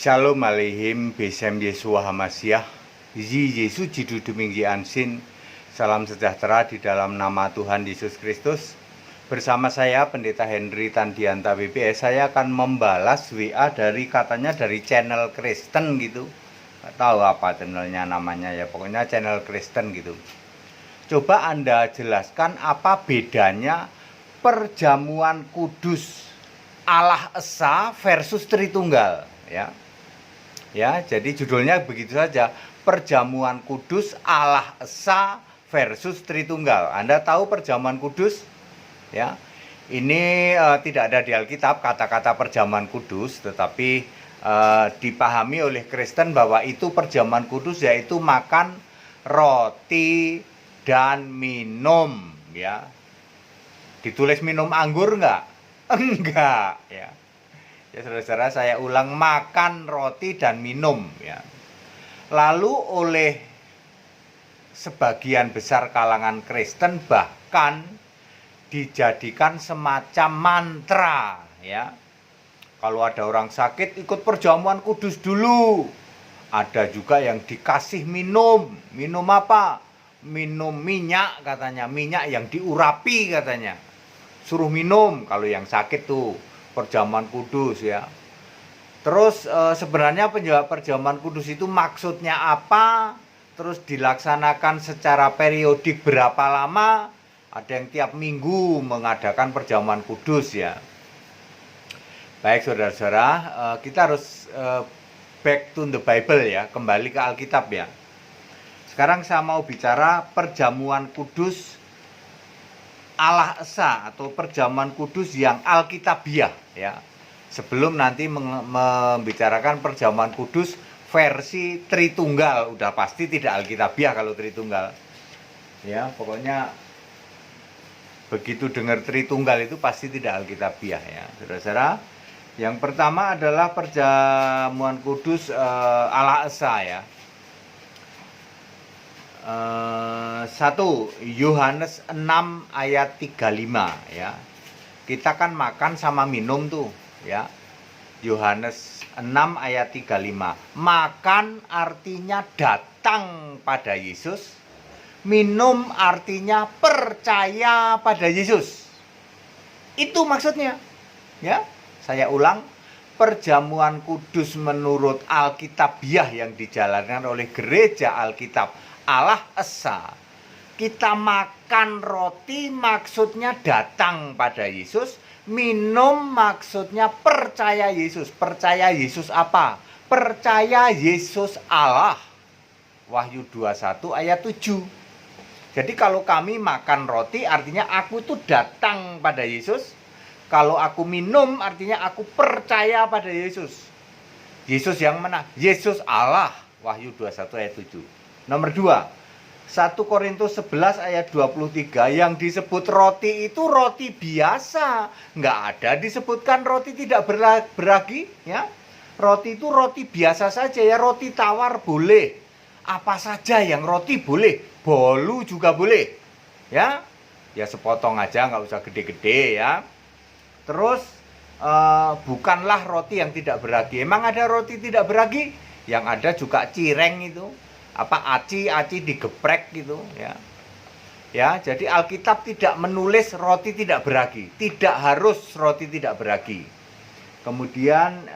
Shalom Aleihim Besem Yesua Hamasiah Yi Yesu Jidu Duminggi Ansin. Salam sejahtera di dalam nama Tuhan Yesus Kristus. Bersama saya Pendeta Henry Tandianta BPS. Saya akan membalas WA dari channel Kristen gitu. Gak tahu apa channelnya namanya ya, pokoknya channel Kristen gitu. Coba Anda jelaskan apa bedanya perjamuan kudus Allah Esa versus Tritunggal ya. Ya, jadi judulnya begitu saja, perjamuan kudus Allah Esa versus Tritunggal. Anda tahu perjamuan kudus? Ya. Ini tidak ada di Alkitab kata-kata perjamuan kudus, tetapi dipahami oleh Kristen bahwa itu perjamuan kudus yaitu makan roti dan minum ya. Ditulis minum anggur enggak? Enggak ya. Ya saudara-saudara, saya ulang, makan roti dan minum ya. Lalu oleh sebagian besar kalangan Kristen bahkan dijadikan semacam mantra ya. Kalau ada orang sakit ikut perjamuan kudus dulu. Ada juga yang dikasih minum. Minum apa? Minum minyak katanya, minyak yang diurapi katanya. Suruh minum kalau yang sakit tuh. Perjamuan kudus ya. Terus sebenarnya perjamuan kudus itu maksudnya apa? Terus dilaksanakan secara periodik berapa lama? Ada yang tiap minggu mengadakan perjamuan kudus ya. Baik saudara-saudara, kita harus back to the Bible ya, kembali ke Alkitab ya. Sekarang saya mau bicara perjamuan kudus Allah Esa atau perjamuan kudus yang Alkitabiah ya. Sebelum nanti membicarakan perjamuan kudus versi Tritunggal, udah pasti tidak Alkitabiah kalau Tritunggal. Ya, pokoknya begitu dengar Tritunggal itu pasti tidak Alkitabiah ya. Saudara-saudara, yang pertama adalah perjamuan kudus Allah Esa ya. 1 Yohanes 6 ayat 35 ya. Kita kan makan sama minum tuh ya. Yohanes 6 ayat 35. Makan artinya datang pada Yesus. Minum artinya percaya pada Yesus. Itu maksudnya. Ya. Saya ulang, perjamuan kudus menurut Alkitabiah yang dijalankan oleh gereja Alkitab Allah Esa, kita makan roti maksudnya datang pada Yesus, minum maksudnya percaya Yesus. Percaya Yesus apa? Percaya Yesus Allah. Wahyu 21 ayat 7. Jadi kalau kami makan roti artinya aku tuh datang pada Yesus. Kalau aku minum artinya aku percaya pada Yesus. Yesus yang mana? Yesus Allah. Wahyu 21 ayat 7. Nomor 2, 1 Korintus 11 ayat 23, yang disebut roti itu roti biasa. Nggak ada disebutkan roti tidak beragi ya. Roti itu roti biasa saja ya, roti tawar boleh. Apa saja yang roti boleh, bolu juga boleh. Ya, ya sepotong aja, nggak usah gede-gede ya. Terus bukanlah roti yang tidak beragi. Emang ada roti tidak beragi? Yang ada juga cireng itu. Apa aci digeprek gitu ya. Ya, jadi Alkitab tidak menulis roti tidak beragi. Tidak harus roti tidak beragi. Kemudian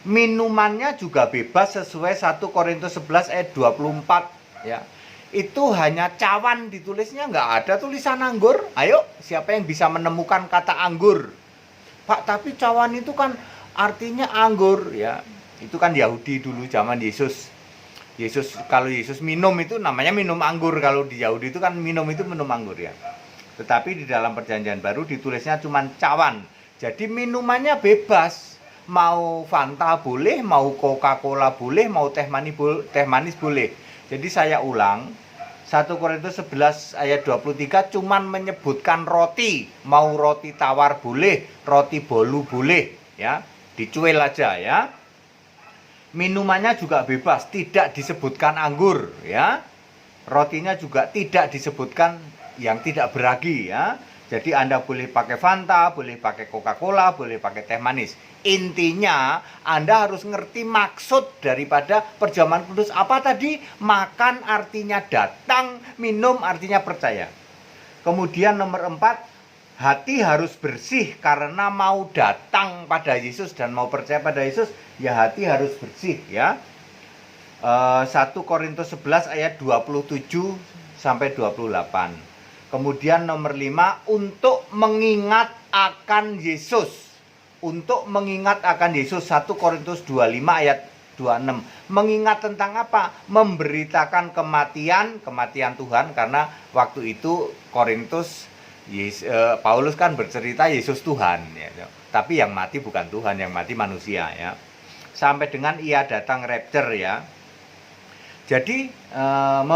minumannya juga bebas sesuai 1 Korintus 11 ayat 24 ya. Itu hanya cawan ditulisnya, nggak ada tulisan anggur. Ayo, siapa yang bisa menemukan kata anggur? Pak, tapi cawan itu kan artinya anggur ya. Itu kan Yahudi dulu zaman Yesus. Kalau Yesus minum itu namanya minum anggur. Kalau di Yahudi itu kan minum itu minum anggur ya. Tetapi di dalam perjanjian baru ditulisnya cuma cawan. Jadi minumannya bebas. Mau Fanta boleh, mau Coca-Cola boleh, mau teh manis boleh. Jadi saya ulang, 1 Korintus 11 ayat 23 cuman menyebutkan roti. Mau roti tawar boleh, roti bolu boleh ya. Dicuil aja ya. Minumannya juga bebas, tidak disebutkan anggur ya. Rotinya juga tidak disebutkan yang tidak beragi ya. Jadi Anda boleh pakai Fanta, boleh pakai Coca-Cola, boleh pakai teh manis. Intinya Anda harus ngerti maksud daripada perjamuan kudus apa tadi. Makan artinya datang, minum artinya percaya. Kemudian nomor 4, hati harus bersih karena mau datang pada Yesus dan mau percaya pada Yesus, ya hati harus bersih ya. 1 Korintus 11 ayat 27 sampai 28. Kemudian nomor 5, untuk mengingat akan Yesus. Untuk mengingat akan Yesus, 1 Korintus 25 ayat 26. Mengingat tentang apa? Memberitakan kematian Tuhan, karena waktu itu Korintus, Paulus kan bercerita Yesus Tuhan ya. Tapi yang mati bukan Tuhan, yang mati manusia ya. Sampai dengan ia datang rapture ya. Jadi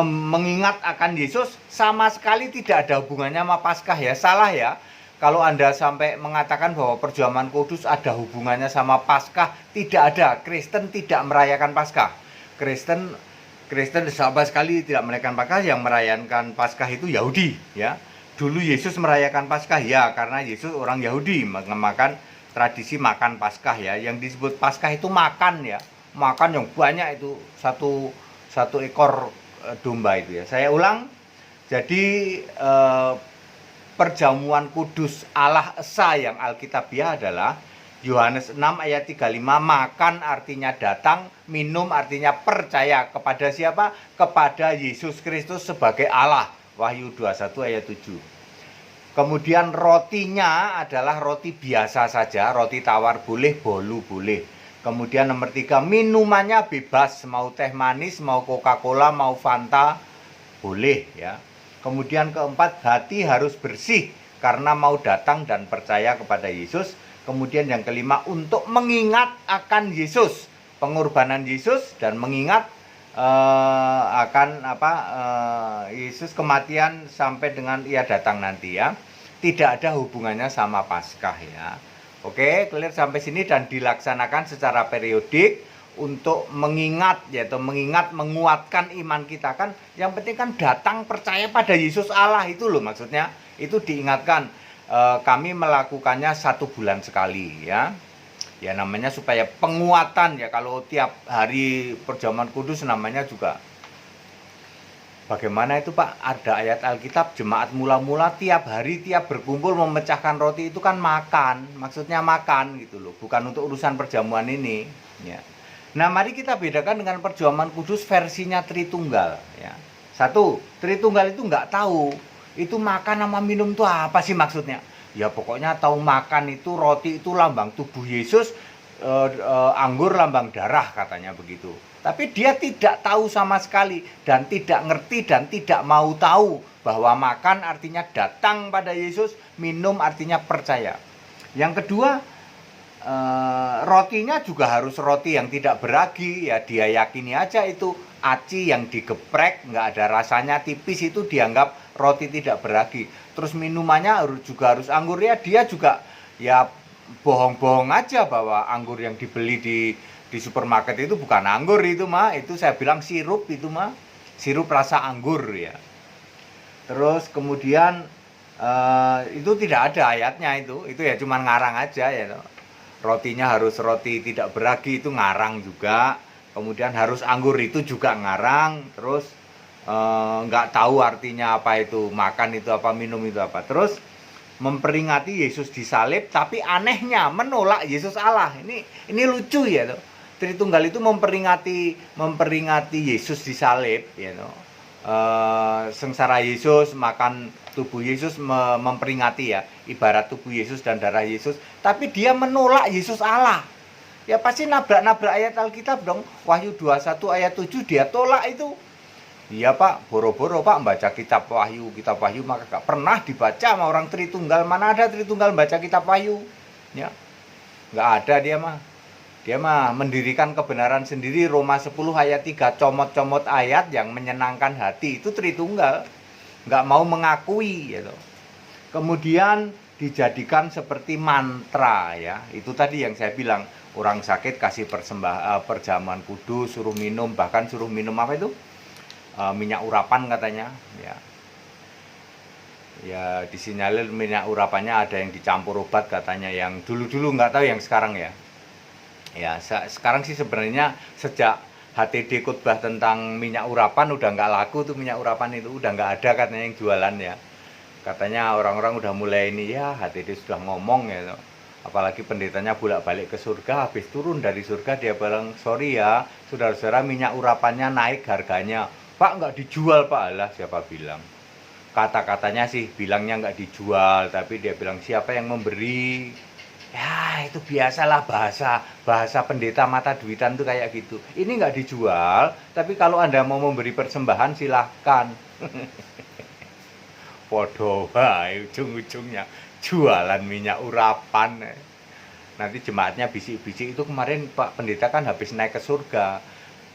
mengingat akan Yesus sama sekali tidak ada hubungannya sama Paskah ya. Salah ya. Kalau Anda sampai mengatakan bahwa perjamuan kudus ada hubungannya sama Paskah, tidak ada. Kristen tidak merayakan Paskah. Kristen sama sekali tidak merayakan Paskah. Yang merayakan Paskah itu Yahudi ya. Dulu Yesus merayakan Paskah ya, karena Yesus orang Yahudi, makan tradisi makan Paskah ya. Yang disebut Paskah itu makan ya. Makan yang banyak itu, satu ekor domba itu ya. Saya ulang, jadi perjamuan kudus Allah Esa yang Alkitabiah adalah Yohanes 6 ayat 35, makan artinya datang, minum artinya percaya. Kepada siapa? Kepada Yesus Kristus sebagai Allah. Wahyu 21 ayat 7. Kemudian rotinya adalah roti biasa saja, roti tawar boleh, bolu boleh. Kemudian nomor 3, minumannya bebas, mau teh manis, mau Coca-Cola, mau Fanta, boleh ya. Kemudian keempat, hati harus bersih karena mau datang dan percaya kepada Yesus. Kemudian yang kelima, untuk mengingat akan Yesus, pengorbanan Yesus, dan mengingat akan Yesus kematian sampai dengan ia datang nanti ya. Tidak ada hubungannya sama Paskah ya. Oke, clear sampai sini, dan dilaksanakan secara periodik untuk mengingat, yaitu menguatkan iman kita kan. Yang penting kan datang percaya pada Yesus Allah itu loh maksudnya. Itu diingatkan. Kami melakukannya 1 bulan sekali ya. Ya namanya supaya penguatan ya. Kalau tiap hari perjamuan kudus namanya juga bagaimana itu Pak? Ada ayat Alkitab, jemaat mula-mula tiap hari, tiap berkumpul memecahkan roti itu kan makan. Maksudnya makan gitu loh, bukan untuk urusan perjamuan ini ya. Nah mari kita bedakan dengan perjamuan kudus versinya Tritunggal ya. 1, Tritunggal itu nggak tahu itu makan sama minum itu apa sih maksudnya. Ya pokoknya tahu makan itu roti itu lambang tubuh Yesus, anggur lambang darah katanya begitu. Tapi dia tidak tahu sama sekali dan tidak ngerti dan tidak mau tahu bahwa makan artinya datang pada Yesus, minum artinya percaya. Yang kedua, rotinya juga harus roti yang tidak beragi ya. Dia yakini aja itu aci yang digeprek nggak ada rasanya, tipis, itu dianggap roti tidak beragi. Terus minumannya juga harus anggur ya. Dia juga ya bohong-bohong aja bahwa anggur yang dibeli di supermarket itu bukan anggur, itu mah itu saya bilang sirup, itu mah sirup rasa anggur ya. Terus kemudian itu tidak ada ayatnya, itu ya cuma ngarang aja ya. Rotinya harus roti tidak beragi itu ngarang juga. Kemudian harus anggur itu juga ngarang. Terus nggak tahu artinya apa itu makan itu apa, minum itu apa. Terus memperingati Yesus disalib tapi anehnya menolak Yesus Allah. Ini lucu ya tuh. Tritunggal itu memperingati Yesus disalib ya tuh. Sengsara Yesus, makan tubuh Yesus, memperingati ya, ibarat tubuh Yesus dan darah Yesus, tapi dia menolak Yesus Allah. Ya pasti nabrak-nabrak ayat Alkitab dong. Wahyu 21 ayat 7 dia tolak itu. Iya Pak, boro-boro Pak membaca kitab Wahyu maka gak pernah dibaca sama orang Tritunggal. Mana ada Tritunggal baca kitab Wahyu ya, gak ada. Dia mah mendirikan kebenaran sendiri. Roma 10 ayat 3, comot-comot ayat yang menyenangkan hati, itu Tritunggal, nggak mau mengakui gitu. Kemudian dijadikan seperti mantra ya. Itu tadi yang saya bilang, orang sakit kasih perjamuan kudus, suruh minum, bahkan suruh minum apa itu? Minyak urapan katanya ya. Ya disinyalir minyak urapannya ada yang dicampur obat katanya, yang dulu-dulu nggak tahu yang sekarang ya. Ya sekarang sih sebenarnya sejak HTD khotbah tentang minyak urapan udah nggak laku tuh, minyak urapan itu udah nggak ada katanya yang jualan ya. Katanya orang-orang udah mulai ini ya, HTD sudah ngomong ya. Apalagi pendetanya bolak-balik ke surga, habis turun dari surga dia bilang, sorry ya saudara-saudara, minyak urapannya naik harganya. Pak, nggak dijual Pak. Alah, siapa bilang? Kata-katanya sih bilangnya nggak dijual, tapi dia bilang siapa yang memberi. Ya itu biasalah bahasa bahasa pendeta mata duitan tuh kayak gitu. Ini nggak dijual, tapi kalau Anda mau memberi persembahan silahkan. Podo wae ujung-ujungnya jualan minyak urapan. Nanti jemaatnya bisik-bisik, itu kemarin Pak Pendeta kan habis naik ke surga.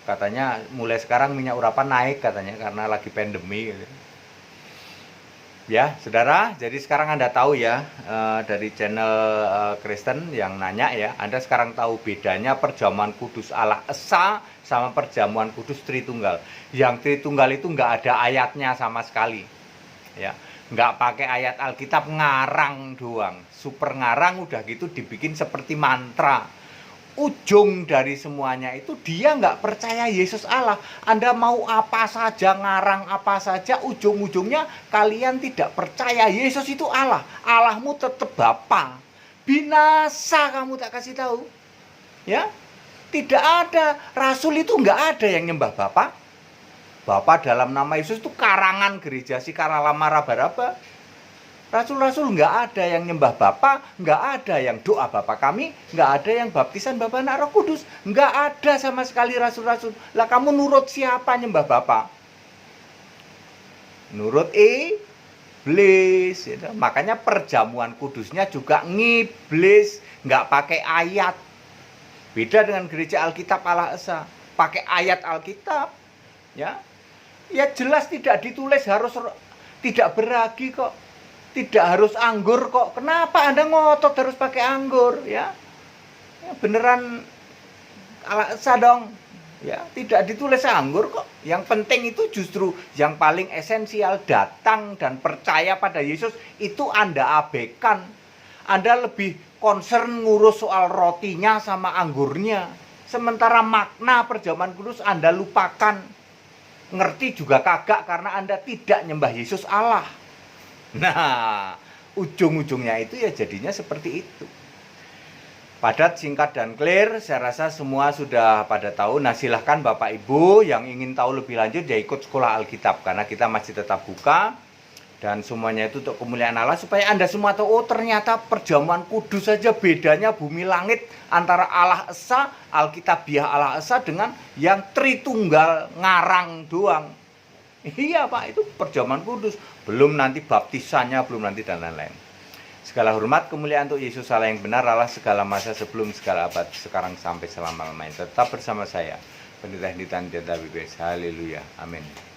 Katanya mulai sekarang minyak urapan naik katanya karena lagi pandemi gitu. Ya, saudara, jadi sekarang Anda tahu ya, dari channel Kristen yang nanya ya, Anda sekarang tahu bedanya perjamuan kudus Allah Esa sama perjamuan kudus Tritunggal. Yang Tritunggal itu nggak ada ayatnya sama sekali. Ya, nggak pakai ayat Alkitab, ngarang doang, super ngarang, udah gitu dibikin seperti mantra. Ujung dari semuanya itu dia nggak percaya Yesus Allah. Anda mau apa saja, ngarang apa saja, ujung-ujungnya kalian tidak percaya Yesus itu Allah. Allahmu tetap Bapa. Binasa kamu tak kasih tahu. Ya, tidak ada. Rasul itu nggak ada yang nyembah Bapa. Bapa dalam nama Yesus itu karangan gereja si Karalama Raba-Raba. Rasul-rasul nggak ada yang nyembah Bapa, nggak ada yang doa Bapa kami, nggak ada yang baptisan Bapa Anak Roh Kudus, nggak ada sama sekali rasul-rasul. Lah kamu nurut siapa nyembah Bapa? Nurut iblis. Ya. Makanya perjamuan kudusnya juga ngiblis, nggak pakai ayat. Beda dengan gereja Alkitab Allah Esa, pakai ayat Alkitab. Ya, ya jelas tidak ditulis harus tidak beragi kok. Tidak harus anggur kok. Kenapa Anda ngotot harus pakai anggur ya? Ya beneran ala esa dong. Ya, tidak ditulis anggur kok. Yang penting itu justru yang paling esensial, datang dan percaya pada Yesus itu Anda abaikan. Anda lebih concern ngurus soal rotinya sama anggurnya. Sementara makna perjamuan kudus Anda lupakan. Ngerti juga kagak karena Anda tidak nyembah Yesus Allah. Nah, ujung-ujungnya itu ya jadinya seperti itu. Padat, singkat, dan clear. Saya rasa semua sudah pada tahu. Nah, silahkan Bapak Ibu yang ingin tahu lebih lanjut ya ikut sekolah Alkitab. Karena kita masih tetap buka. Dan semuanya itu untuk kemuliaan Allah. Supaya Anda semua tahu, oh ternyata perjamuan kudus saja bedanya bumi langit. Antara Allah Esa, Alkitabiah Allah Esa dengan yang Tritunggal ngarang doang. Iya Pak, itu perjamuan kudus. Belum nanti baptisannya, belum nanti dan lain-lain. Segala hormat kemuliaan untuk Yesus Allah yang benar, Allah segala masa sebelum segala abad, sekarang sampai selama-lamanya. Tetap bersama saya, Pendeta Hendy Tandeta BBS. Haleluya, amin.